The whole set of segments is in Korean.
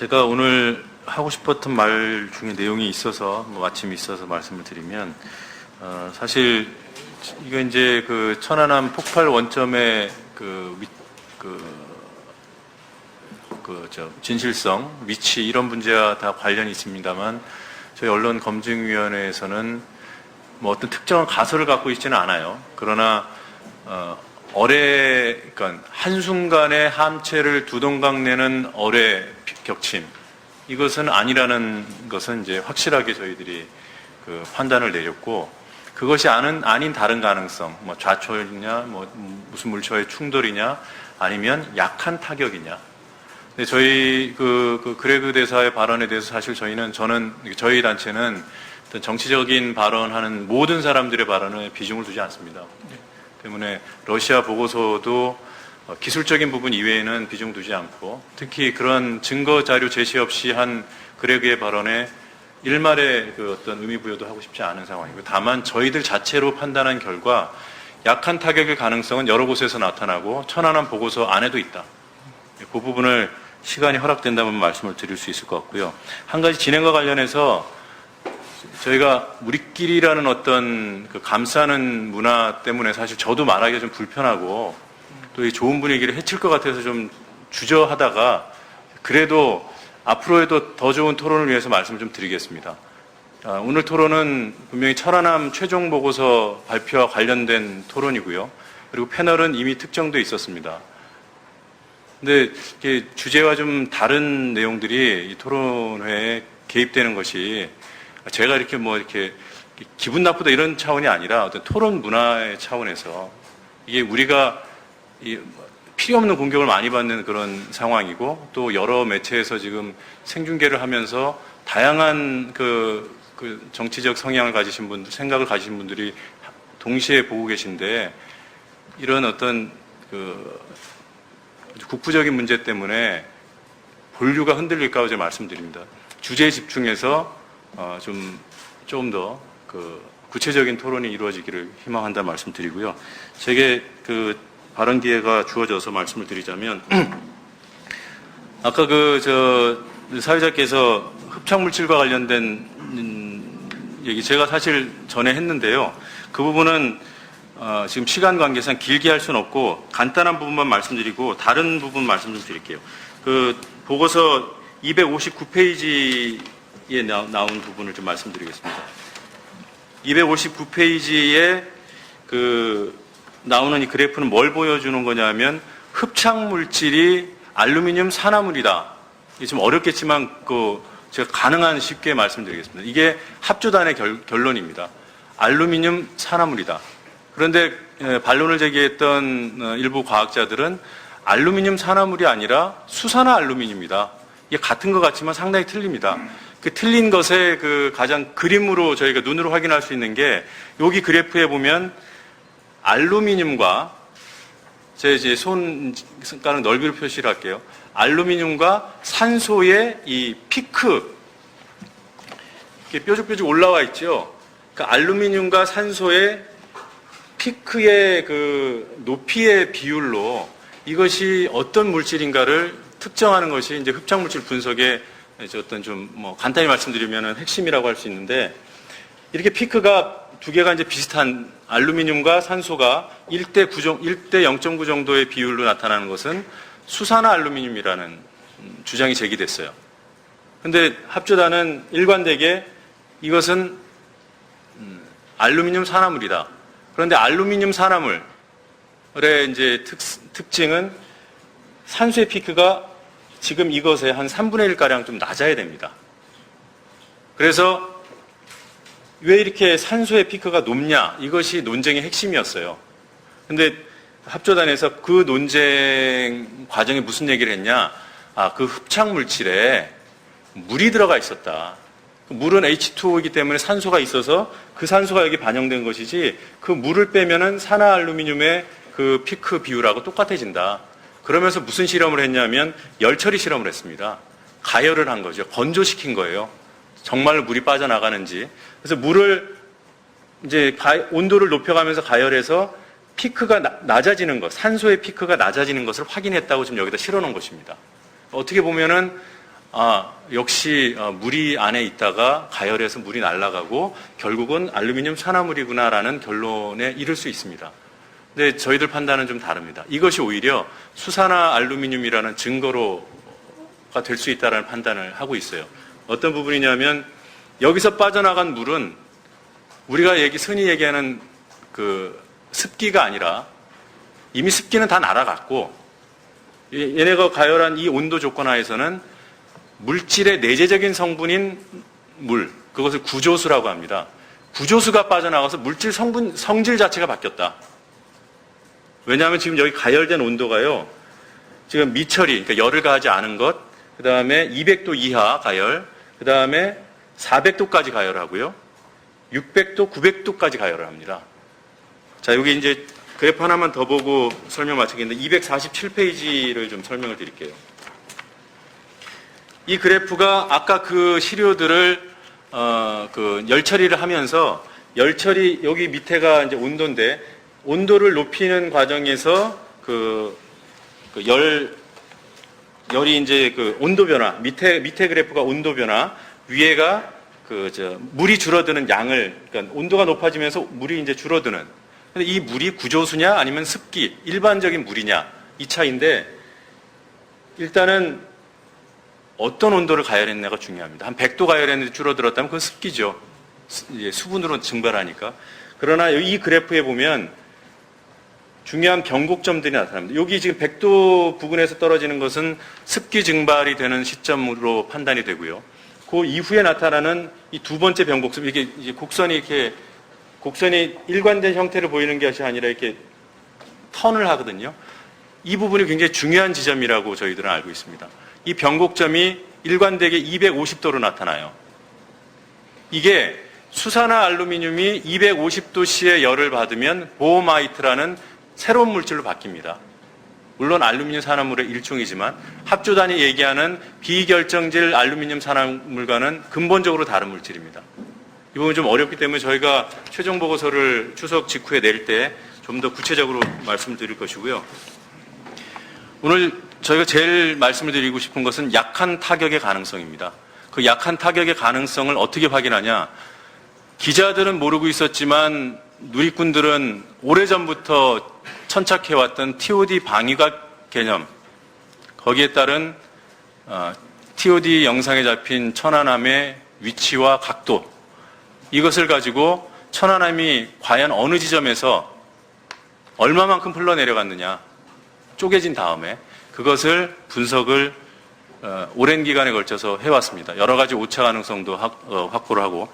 제가 오늘 하고 싶었던 말 중에 내용이 있어서, 마침 있어서 말씀을 드리면, 사실, 이거 이제 그 천안함 폭발 원점의 진실성, 위치, 이런 문제와 다 관련이 있습니다만, 저희 언론검증위원회에서는 뭐 어떤 특정한 가설을 갖고 있지는 않아요. 그러나, 그러니까 한순간에 함체를 두 동강 내는 어뢰 격침, 이것은 아니라는 것은 이제 확실하게 저희들이 그 판단을 내렸고, 그것이 아닌 다른 가능성, 뭐 좌초이냐, 뭐 무슨 물체와의 충돌이냐, 아니면 약한 타격이냐. 근데 저희 그레그 대사의 발언에 대해서 사실 저희 단체는 어떤 정치적인 발언하는 모든 사람들의 발언에 비중을 두지 않습니다. 때문에 러시아 보고서도 기술적인 부분 이외에는 비중 두지 않고, 특히 그런 증거 자료 제시 없이 한 그레그의 발언에 일말의 그 어떤 의미 부여도 하고 싶지 않은 상황이고, 다만 저희들 자체로 판단한 결과 약한 타격의 가능성은 여러 곳에서 나타나고 천안함 보고서 안에도 있다. 그 부분을 시간이 허락된다면 말씀을 드릴 수 있을 것 같고요. 한 가지 진행과 관련해서 저희가 우리끼리라는 어떤 그 감싸는 문화 때문에 사실 저도 말하기가 좀 불편하고 또 이 좋은 분위기를 해칠 것 같아서 좀 주저하다가, 그래도 앞으로에도 더 좋은 토론을 위해서 말씀을 좀 드리겠습니다. 오늘 토론은 분명히 천안함 최종 보고서 발표와 관련된 토론이고요. 그리고 패널은 이미 특정돼 있었습니다. 근데 이게 주제와 좀 다른 내용들이 이 토론회에 개입되는 것이, 제가 이렇게 기분 나쁘다 이런 차원이 아니라 어떤 토론 문화의 차원에서, 이게 우리가 필요 없는 공격을 많이 받는 그런 상황이고, 또 여러 매체에서 지금 생중계를 하면서 다양한 그 정치적 성향을 가지신 분들, 생각을 가지신 분들이 동시에 보고 계신데, 이런 어떤 국부적인 문제 때문에 본류가 흔들릴까 봐 말씀드립니다. 주제에 집중해서 조금 더 구체적인 토론이 이루어지기를 희망한다 말씀드리고요. 제게 발언 기회가 주어져서 말씀을 드리자면, 아까 사회자께서 흡착물질과 관련된 얘기 제가 사실 전에 했는데요. 그 부분은 지금 시간 관계상 길게 할 수는 없고 간단한 부분만 말씀드리고 다른 부분 말씀 좀 드릴게요. 보고서 259페이지에 나온 부분을 좀 말씀드리겠습니다. 259페이지에 나오는 이 그래프는 뭘 보여주는 거냐면, 흡착물질이 알루미늄 산화물이다. 이게 좀 어렵겠지만 제가 가능한 쉽게 말씀드리겠습니다. 이게 합조단의 결론입니다. 알루미늄 산화물이다. 그런데 반론을 제기했던 일부 과학자들은 알루미늄 산화물이 아니라 수산화 알루미늄이다. 이게 같은 것 같지만 상당히 틀립니다. 그 틀린 것의 가장 그림으로 저희가 눈으로 확인할 수 있는 게, 여기 그래프에 보면 알루미늄과, 제 이제 손가락 넓이로 표시를 할게요. 알루미늄과 산소의 이 피크, 이렇게 뾰족뾰족 올라와 있죠. 그 알루미늄과 산소의 피크의 높이의 비율로 이것이 어떤 물질인가를 특정하는 것이 이제 흡착물질 분석의 어떤 간단히 말씀드리면 핵심이라고 할 수 있는데, 이렇게 피크가 두 개가 이제 비슷한 알루미늄과 산소가 1대 0.9 정도의 비율로 나타나는 것은 수산화 알루미늄이라는 주장이 제기됐어요. 근데 합조단은 일관되게 이것은 알루미늄 산화물이다. 그런데 알루미늄 산화물의 이제 특징은 산소의 피크가 지금 이것의 한 3분의 1가량 좀 낮아야 됩니다. 그래서 왜 이렇게 산소의 피크가 높냐? 이것이 논쟁의 핵심이었어요. 근데 합조단에서 그 논쟁 과정에 무슨 얘기를 했냐? 그 흡착물질에 물이 들어가 있었다. 물은 H2O이기 때문에 산소가 있어서 그 산소가 여기 반영된 것이지, 그 물을 빼면은 산화 알루미늄의 그 피크 비율하고 똑같아진다. 그러면서 무슨 실험을 했냐면 열처리 실험을 했습니다. 가열을 한 거죠. 건조시킨 거예요. 정말로 물이 빠져나가는지. 그래서 물을 이제 온도를 높여가면서 가열해서 피크가 낮아지는 것, 산소의 피크가 낮아지는 것을 확인했다고 지금 여기다 실어놓은 것입니다. 어떻게 보면은 역시 물이 안에 있다가 가열해서 물이 날아가고 결국은 알루미늄 산화물이구나라는 결론에 이를 수 있습니다. 근데 저희들 판단은 좀 다릅니다. 이것이 오히려 수산화 알루미늄이라는 증거로가 될 수 있다는 판단을 하고 있어요. 어떤 부분이냐면 여기서 빠져나간 물은 우리가 흔히 얘기하는 그 습기가 아니라 이미 습기는 다 날아갔고 얘네가 가열한 이 온도 조건 하에서는 물질의 내재적인 성분인 물, 그것을 구조수라고 합니다. 구조수가 빠져나가서 물질 성질 자체가 바뀌었다. 왜냐하면 지금 여기 가열된 온도가요, 지금 미처리, 그러니까 열을 가하지 않은 것, 그 다음에 200도 이하 가열, 그 다음에 400도까지 가열하고요, 600도, 900도까지 가열을 합니다. 자, 여기 이제 그래프 하나만 더 보고 설명 마치겠는데 247페이지를 좀 설명을 드릴게요. 이 그래프가 아까 그 시료들을 열 처리를 하면서 여기 밑에가 이제 온도인데 온도를 높이는 과정에서 열이 이제 그 온도 변화, 밑에 그래프가 온도 변화, 위에가 물이 줄어드는 양을, 그러니까 온도가 높아지면서 물이 이제 줄어드는. 근데 이 물이 구조수냐 아니면 습기, 일반적인 물이냐 이 차이인데 일단은 어떤 온도를 가열했냐가 중요합니다. 한 100도 가열했는데 줄어들었다면 그건 습기죠. 수분으로 증발하니까. 그러나 이 그래프에 보면 중요한 변곡점들이 나타납니다. 여기 지금 100도 부근에서 떨어지는 것은 습기 증발이 되는 시점으로 판단이 되고요. 그 이후에 나타나는 이 두 번째 변곡점, 이게 이제 곡선이 일관된 형태를 보이는 것이 아니라 이렇게 턴을 하거든요. 이 부분이 굉장히 중요한 지점이라고 저희들은 알고 있습니다. 이 변곡점이 일관되게 250도로 나타나요. 이게 수산화 알루미늄이 250도씨의 열을 받으면 보호마이트라는 새로운 물질로 바뀝니다. 물론 알루미늄 산화물의 일종이지만 합조단이 얘기하는 비결정질 알루미늄 산화물과는 근본적으로 다른 물질입니다. 이 부분이 좀 어렵기 때문에 저희가 최종 보고서를 추석 직후에 낼 때 좀 더 구체적으로 말씀드릴 것이고요. 오늘 저희가 제일 말씀을 드리고 싶은 것은 약한 타격의 가능성입니다. 그 약한 타격의 가능성을 어떻게 확인하냐? 기자들은 모르고 있었지만 누리꾼들은 오래전부터 천착해왔던 TOD 방위각 개념, 거기에 따른 TOD 영상에 잡힌 천안함의 위치와 각도, 이것을 가지고 천안함이 과연 어느 지점에서 얼마만큼 흘러내려갔느냐 쪼개진 다음에 그것을 분석을 오랜 기간에 걸쳐서 해왔습니다. 여러 가지 오차 가능성도 확보를 하고,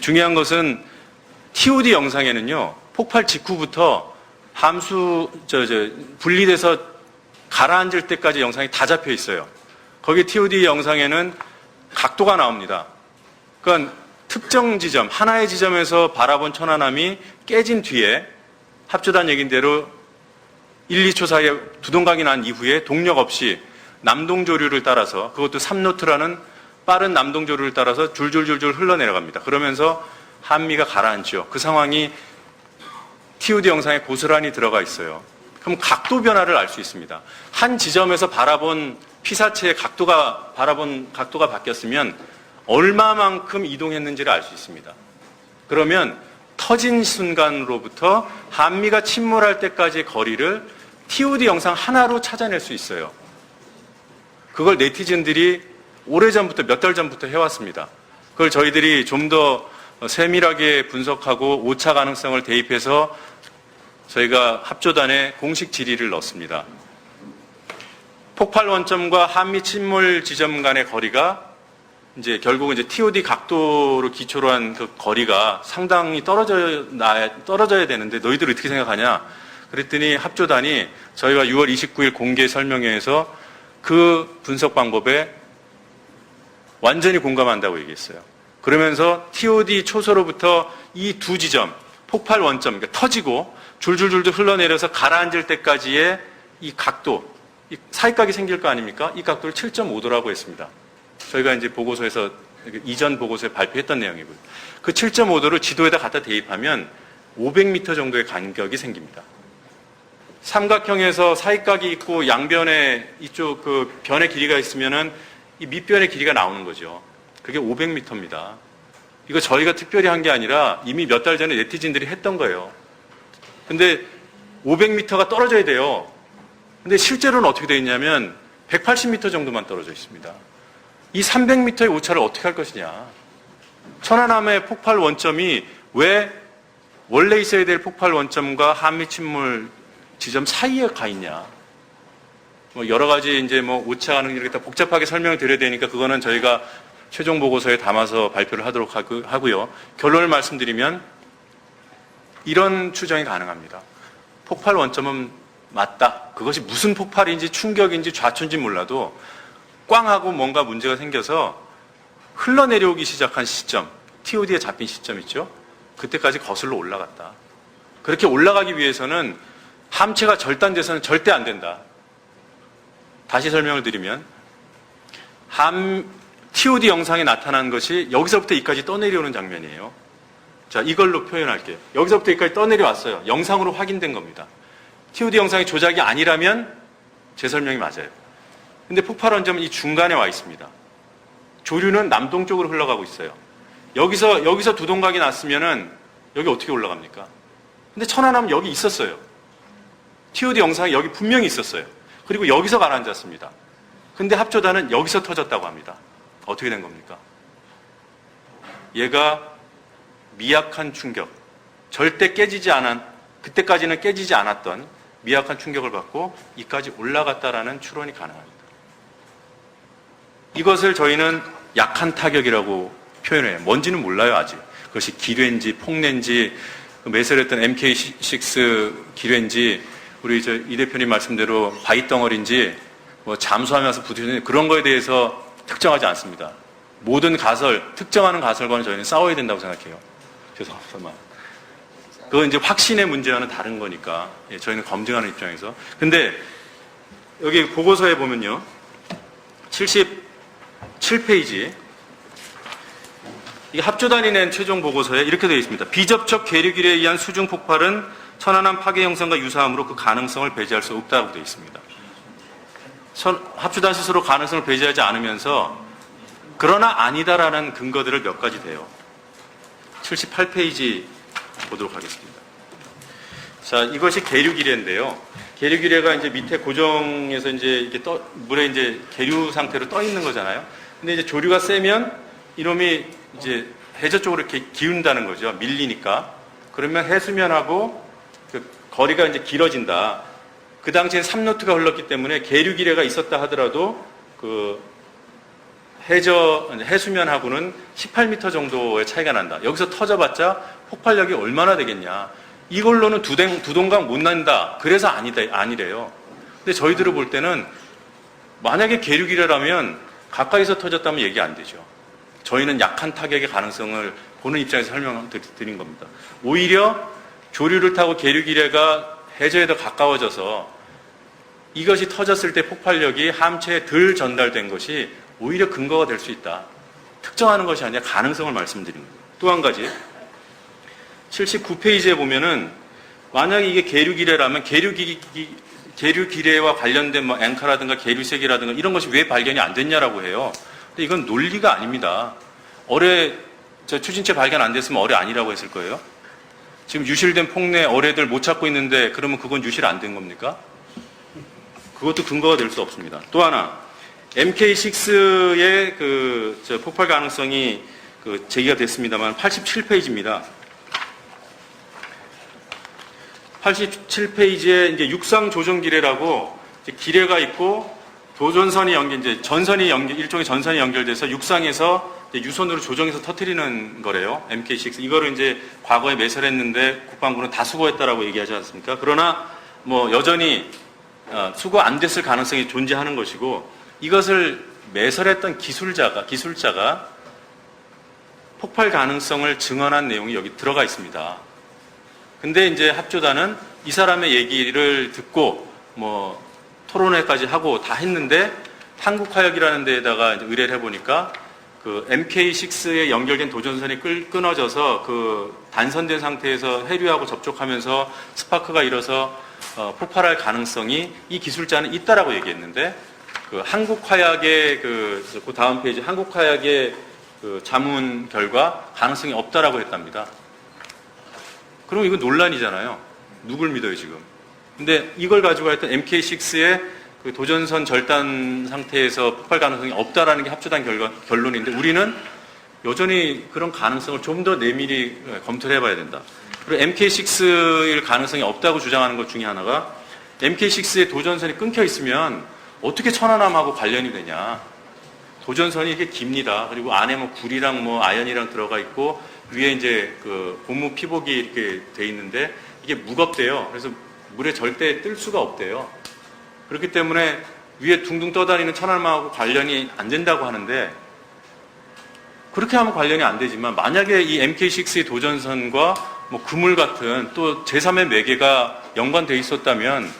중요한 것은 TOD 영상에는요 폭발 직후부터 분리돼서 가라앉을 때까지 영상이 다 잡혀 있어요. 거기 TOD 영상에는 각도가 나옵니다. 그러니까 특정 지점, 하나의 지점에서 바라본 천안함이 깨진 뒤에 합조단 얘긴 대로 1, 2초 사이에 두동강이 난 이후에 동력 없이 남동조류를 따라서, 그것도 3노트라는 빠른 남동조류를 따라서 줄줄줄줄 흘러내려갑니다. 그러면서 한미가 가라앉죠. 그 상황이 TOD 영상에 고스란히 들어가 있어요. 그럼 각도 변화를 알 수 있습니다. 한 지점에서 바라본 피사체의 각도가 바뀌었으면 얼마만큼 이동했는지를 알 수 있습니다. 그러면 터진 순간으로부터 한미가 침몰할 때까지의 거리를 TOD 영상 하나로 찾아낼 수 있어요. 그걸 네티즌들이 오래전부터, 몇 달 전부터 해왔습니다. 그걸 저희들이 좀 더 세밀하게 분석하고 오차 가능성을 대입해서 저희가 합조단에 공식 질의를 넣었습니다. 폭발 원점과 한미 침몰 지점 간의 거리가 결국은 TOD 각도로 기초로 한 그 거리가 상당히 떨어져야 되는데 너희들 어떻게 생각하냐? 그랬더니 합조단이 저희가 6월 29일 공개 설명회에서 그 분석 방법에 완전히 공감한다고 얘기했어요. 그러면서 TOD 초소로부터 이 두 지점, 폭발 원점, 그러니까 터지고 줄줄줄줄 흘러내려서 가라앉을 때까지의 이 각도, 이 사이각이 생길 거 아닙니까? 이 각도를 7.5도라고 했습니다. 저희가 이제 보고서에서, 이전 보고서에 발표했던 내용이고요. 그 7.5도를 지도에다 갖다 대입하면 500m 정도의 간격이 생깁니다. 삼각형에서 사이각이 있고 양변에 이쪽 그 변의 길이가 있으면은 이 밑변의 길이가 나오는 거죠. 그게 500m입니다. 이거 저희가 특별히 한 게 아니라 이미 몇 달 전에 네티즌들이 했던 거예요. 근데 500m가 떨어져야 돼요. 근데 실제로는 어떻게 되어 있냐면 180m 정도만 떨어져 있습니다. 이 300m의 오차를 어떻게 할 것이냐. 천안함의 폭발 원점이 왜 원래 있어야 될 폭발 원점과 한미 침몰 지점 사이에 가 있냐. 뭐 여러 가지 이제 뭐 오차하는 이렇게 다 복잡하게 설명을 드려야 되니까 그거는 저희가 최종 보고서에 담아서 발표를 하도록 하고요. 결론을 말씀드리면 이런 추정이 가능합니다. 폭발 원점은 맞다. 그것이 무슨 폭발인지 충격인지 좌초인지 몰라도 꽝 하고 뭔가 문제가 생겨서 흘러내려오기 시작한 시점, TOD에 잡힌 시점 있죠? 그때까지 거슬러 올라갔다. 그렇게 올라가기 위해서는 함체가 절단돼서는 절대 안 된다. 다시 설명을 드리면 TOD 영상에 나타난 것이 여기서부터 여기까지 떠내려오는 장면이에요. 자, 이걸로 표현할게요. 여기서부터 여기까지 떠내려왔어요. 영상으로 확인된 겁니다. TOD 영상이 조작이 아니라면 제 설명이 맞아요. 근데 폭발 원점은 이 중간에 와 있습니다. 조류는 남동쪽으로 흘러가고 있어요. 여기서 두동각이 났으면은 여기 어떻게 올라갑니까? 근데 천안함은 여기 있었어요. TOD 영상이 여기 분명히 있었어요. 그리고 여기서 가라앉았습니다. 근데 합조단은 여기서 터졌다고 합니다. 어떻게 된 겁니까? 얘가 미약한 충격, 절대 그때까지는 깨지지 않았던 미약한 충격을 받고 이까지 올라갔다라는 추론이 가능합니다. 이것을 저희는 약한 타격이라고 표현해요. 뭔지는 몰라요, 아직. 그것이 기뢰인지 폭내인지 매설했던 MK6 기뢰인지 우리 이 대표님 말씀대로 바위덩어리인지 뭐 잠수하면서 부딪히는 그런 거에 대해서 특정하지 않습니다. 모든 특정하는 가설과는 저희는 싸워야 된다고 생각해요. 죄송합니다. 그건 이제 확신의 문제와는 다른 거니까 저희는 검증하는 입장에서. 근데 여기 보고서에 보면요. 77페이지 이 합조단이 낸 최종 보고서에 이렇게 되어 있습니다. 비접촉 계류길에 의한 수중 폭발은 천안함 파괴 형성과 유사하므로 그 가능성을 배제할 수 없다고 되어 있습니다. 합조단 스스로 가능성을 배제하지 않으면서 그러나 아니다라는 근거들을 몇 가지 대요. 78페이지 보도록 하겠습니다. 자, 이것이 계류기뢰인데요. 계류기뢰가 이제 밑에 고정해서 이제 이렇게 물에 이제 계류 상태로 떠 있는 거잖아요. 근데 이제 조류가 세면 이놈이 이제 해저 쪽으로 이렇게 기운다는 거죠. 밀리니까. 그러면 해수면하고 그 거리가 이제 길어진다. 그 당시엔 3노트가 흘렀기 때문에 계류기뢰가 있었다 하더라도 그 해수면하고는 18m 정도의 차이가 난다. 여기서 터져봤자 폭발력이 얼마나 되겠냐. 이걸로는 두동강 못 난다. 그래서 아니래요. 근데 저희들을 볼 때는 만약에 계류기뢰라면 가까이서 터졌다면 얘기 안 되죠. 저희는 약한 타격의 가능성을 보는 입장에서 설명드린 겁니다. 오히려 조류를 타고 계류기뢰가 해저에 더 가까워져서 이것이 터졌을 때 폭발력이 함체에 덜 전달된 것이 오히려 근거가 될 수 있다. 특정하는 것이 아니라 가능성을 말씀드립니다. 또 한 가지 79페이지에 보면은 만약에 이게 계류기뢰라면 계류기뢰와 관련된 뭐 앵카라든가 계류색이라든가 이런 것이 왜 발견이 안 됐냐라고 해요. 근데 이건 논리가 아닙니다. 추진체 발견 안 됐으면 어뢰 아니라고 했을 거예요. 지금 유실된 폭내 어뢰들 못 찾고 있는데 그러면 그건 유실 안 된 겁니까? 그것도 근거가 될 수 없습니다. 또 하나 MK6의 폭발 가능성이 제기가 됐습니다만 87페이지입니다. 87페이지에 이제 육상 조정 기뢰라고 기뢰가 있고 도전선이 일종의 전선이 연결돼서 육상에서 유선으로 조정해서 터뜨리는 거래요. MK6. 이거를 이제 과거에 매설했는데 국방부는 다 수거했다라고 얘기하지 않습니까? 그러나 뭐 여전히 수거 안 됐을 가능성이 존재하는 것이고 이것을 매설했던 기술자가 폭발 가능성을 증언한 내용이 여기 들어가 있습니다. 근데 이제 합조단은 이 사람의 얘기를 듣고 뭐 토론회까지 하고 다 했는데 한국화역이라는 데에다가 이제 의뢰를 해보니까 그 MK6에 연결된 도전선이 끊어져서 그 단선된 상태에서 해류하고 접촉하면서 스파크가 일어서 폭발할 가능성이 이 기술자는 있다라고 얘기했는데 그 한국화약의 그 다음 페이지 한국화약의 그 자문 결과 가능성이 없다라고 했답니다. 그럼 이거 논란이잖아요. 누굴 믿어요 지금? 근데 이걸 가지고 했던 MK6의 그 도전선 절단 상태에서 폭발 가능성이 없다라는 게 합주단 결론인데 우리는 여전히 그런 가능성을 좀 더 내밀히 검토를 해봐야 된다. 그리고 MK6일 가능성이 없다고 주장하는 것 중에 하나가 MK6의 도전선이 끊겨 있으면 어떻게 천안함하고 관련이 되냐. 도전선이 이게 깁니다. 그리고 안에 뭐 구리랑 뭐 아연이랑 들어가 있고 위에 이제 그 고무 피복이 이렇게 돼 있는데 이게 무겁대요. 그래서 물에 절대 뜰 수가 없대요. 그렇기 때문에 위에 둥둥 떠다니는 천안함하고 관련이 안 된다고 하는데 그렇게 하면 관련이 안 되지만 만약에 이 MK6의 도전선과 뭐 그물 같은 또 제3의 매개가 연관돼 있었다면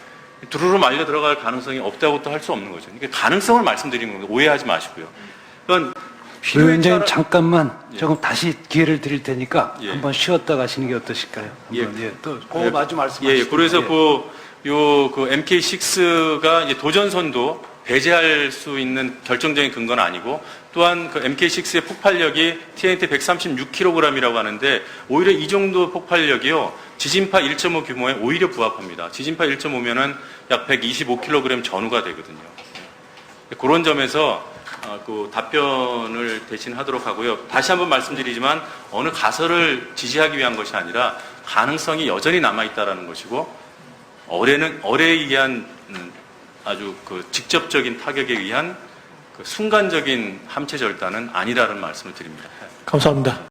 두루루 말려 들어갈 가능성이 없다고 또 할 수 없는 거죠. 이게 가능성을 말씀드리는 겁니다. 오해하지 마시고요. 그건 위원장님 잠깐만 예. 조금 다시 기회를 드릴 테니까 예. 한번 쉬었다 가시는 게 어떠실까요? 한번, 예. 또 그거 마저 말씀하시죠. 예, 그래서 그 MK6가 이제 도전선도 배제할 수 있는 결정적인 근거는 아니고 또한 그 MK6의 폭발력이 TNT 136kg이라고 하는데 오히려 이 정도 폭발력이요 지진파 1.5 규모에 오히려 부합합니다. 지진파 1.5면은 약 125kg 전후가 되거든요. 그런 점에서 그 답변을 대신하도록 하고요. 다시 한번 말씀드리지만 어느 가설을 지지하기 위한 것이 아니라 가능성이 여전히 남아 있다라는 것이고 어뢰에 의한 아주 그 직접적인 타격에 의한 그 순간적인 함체 절단은 아니라는 말씀을 드립니다. 감사합니다.